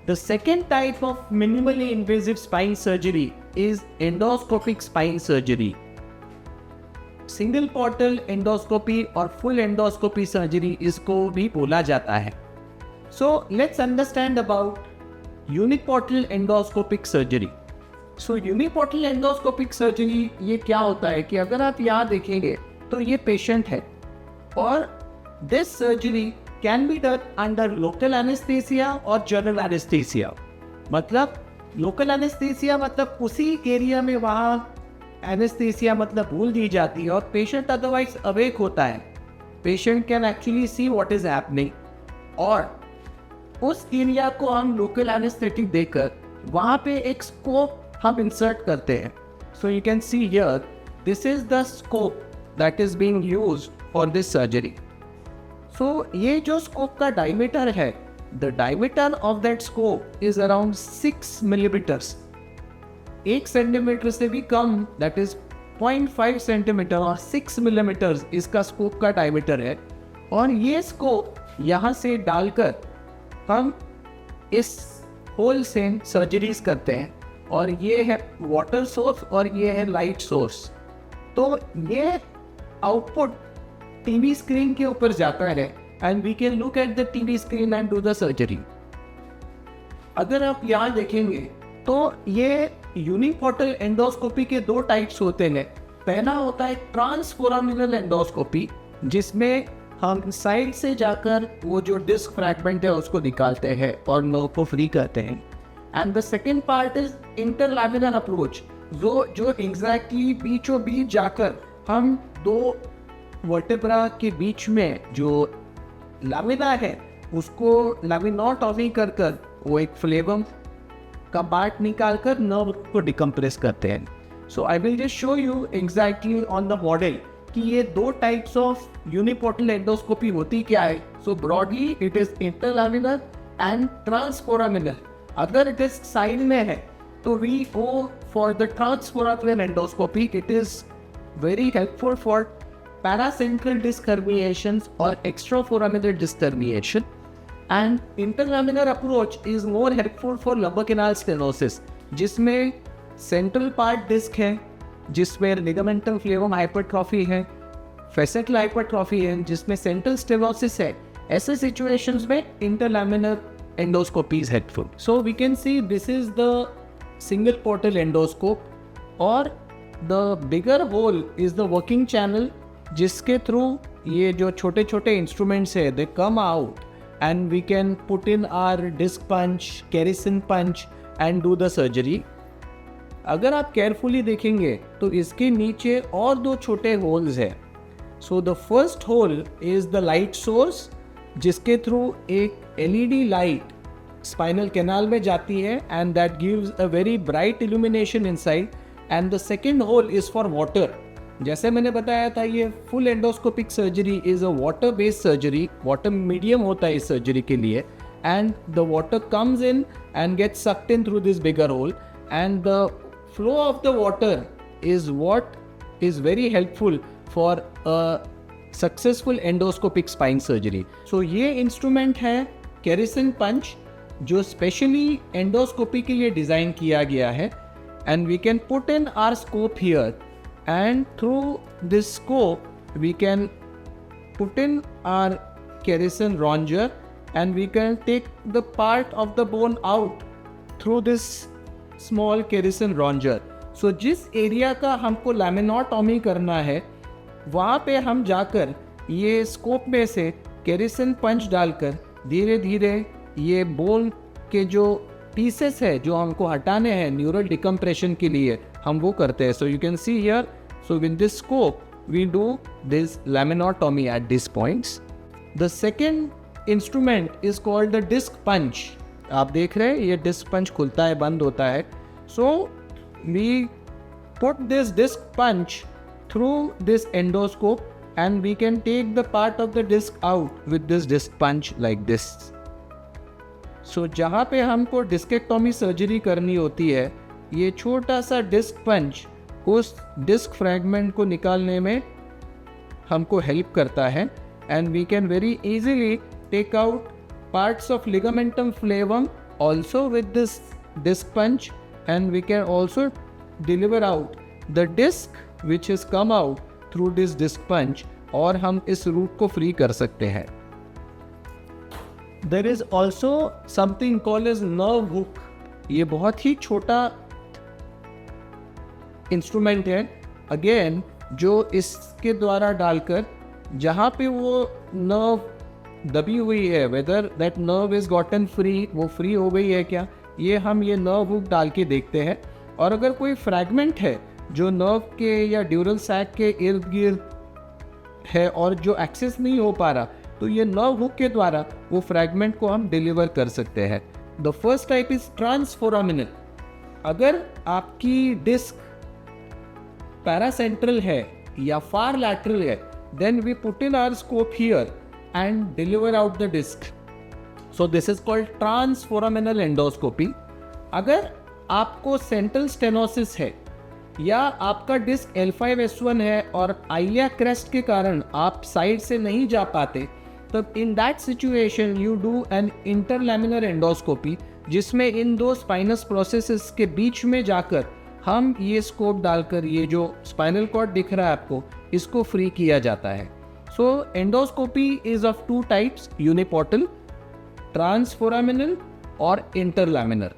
The second type of minimally invasive spine surgery is endoscopic spine surgery. Single portal endoscopy और full endoscopy surgery इसको भी बोला जाता है. So let's understand about uniportal endoscopic surgery. So uniportal endoscopic surgery ये क्या होता है कि अगर आप यहाँ देखेंगे तो ये पेशेंट है और this surgery can be done under local anaesthesia और जनरल एनेस्थीसिया. मतलब लोकल एनेस्थीसिया मतलब उसी एरिया में वहाँ एनेस्थीसिया मतलब भूल दी जाती है और पेशेंट अदरवाइज अवेक होता है. Patient can actually see what is happening और उस एरिया को हम लोकल एनेस्थेटिक देकर वहाँ पे एक स्कोप हम इंसर्ट करते हैं. So you can see here this is the scope that is being used for this surgery. So ये जो स्कोप का डायमीटर है, the diameter of that scope is around 6 millimeters. 1 centimeter से भी कम, दैट इज 0.5 सेंटीमीटर और 6 millimetres इसका scope का diameter है. और ये स्कोप यहाँ से डालकर हम इस होल से सर्जरीज करते हैं. और ये है वाटर सोर्स और ये है लाइट सोर्स. तो ये आउटपुट टीवी स्क्रीन के ऊपर जाता है and we can look at the TV screen and do the surgery. अगर आप यहाँ देखेंगे तो ये यूनिपोर्टल एंडोस्कोपी के 2 टाइप्स होते हैं. पहला होता है ट्रांसफोरामिनल एंडोस्कोपी, जिसमें हम साइड से जाकर वो जो डिस्क फ्रैगमेंट है उसको निकालते हैं और नर्व को फ्री करते हैं. And the second part is interlaminar approach, जो एग्जैक्टली बीचों बीच जाकर हम 2 वर्टेब्रा के बीच में जो लामिना है उसको लैमिनोटॉमी कर वो एक फ्लेवम का पार्ट निकाल कर नर्व को डिकम्प्रेस करते हैं. So I will just show you exactly on the model कि ये 2 टाइप्स ऑफ यूनिपोर्टल एंडोस्कोपी होती क्या है. So broadly it is interlaminar and transforaminal. अगर इट इज साइड में है तो we go for the transforaminal endoscopy. It is very helpful for paracentral disc herniations or extraforaminal disc herniation, and interlaminar approach is more helpful for lumbar canal stenosis, जिसमें central part disc है, जिसमें ligamental flavum hypertrophy है, fascicular hypertrophy है, जिसमें central stenosis है. ऐसे situations में interlaminar endoscopy is helpful. So we can see this is the single portal endoscope, और the bigger hole is the working channel, जिसके थ्रू ये जो छोटे छोटे इंस्ट्रूमेंट्स है they come out and we can put in our disc punch, Kerrison punch and do the surgery. अगर आप carefully देखेंगे तो इसके नीचे और 2 छोटे होल्स है. So the first hole is the light source, जिसके थ्रू एक LED लाइट स्पाइनल कैनाल में जाती है and that gives a very bright illumination inside. And the second hole is for water. जैसे मैंने बताया था ये full endoscopic surgery is a water based surgery. Water medium होता है इस सर्जरी के लिए and the water comes in and gets sucked in through this bigger whole and the flow of the water is what is very helpful for a successful endoscopic spine surgery. So ये instrument है केरिसन पंच, जो specially endoscopy के लिए design किया गया है. And we can put in our scope here, and through this scope we can put in our Kerrison ronger and we can take the part of the bone out through this small Kerrison ronger. So जिस area का हमको लैमिनोटॉमी करना है वहाँ पे हम जाकर ये स्कोप में से Kerrison पंच डालकर धीरे धीरे ये बोन के जो पीसेस है जो हमको हटाने हैं न्यूरल डिकम्प्रेशन के लिए हम वो करते हैं. So you can see here, so with this scope we do this laminotomy at these points. The second instrument is called the disc punch. आप देख रहे हैं ये disc punch खुलता है बंद होता है. So we put this disc punch through this endoscope and we can take the part of the disc out with this disc punch like this. So जहाँ पे हमको डिस्केक्टोमी सर्जरी करनी होती है ये छोटा सा डिस्क पंच उस डिस्क फ्रैगमेंट को निकालने में हमको हेल्प करता है and we can very easily take out parts of ligamentum flavum also with this disc punch, and we can also deliver out the disc which has come out through this disc punch, और हम इस root को free कर सकते हैं. There is also something called as nerve hook. ये बहुत ही छोटा इंस्ट्रूमेंट है, अगेन जो इसके द्वारा डालकर जहाँ पे वो नर्व दबी हुई है, whether that nerve is gotten free, वो फ्री हो गई है क्या, ये हम ये नर्व हुक डाल के देखते हैं. और अगर कोई फ्रैगमेंट है जो नर्व के या ड्यूरल सैक के इर्द गिर्द है और जो एक्सेस नहीं हो पा रहा, तो ये नर्व हुक के द्वारा वो फ्रैगमेंट को हम डिलीवर कर सकते हैं. The first type is transforaminal. अगर आपकी डिस्क पैरासेंट्रल है या फार लैटरल है, then we put in our scope here and deliver out the disc. So this is called transforaminal endoscopy. अगर आपको सेंट्रल स्टेनोसिस है या आपका डिस्क L5S1 है और आइलिया क्रेस्ट के कारण आप साइड से नहीं जा पाते, तब in that situation you do an interlaminar endoscopy, जिसमें इन दो स्पाइनस प्रोसेसेस के बीच में जाकर हम ये स्कोप डालकर ये जो स्पाइनल कॉर्ड दिख रहा है आपको, इसको फ्री किया जाता है. So endoscopy is of two types, uniportal, transforaminal और इंटरलैमिनर.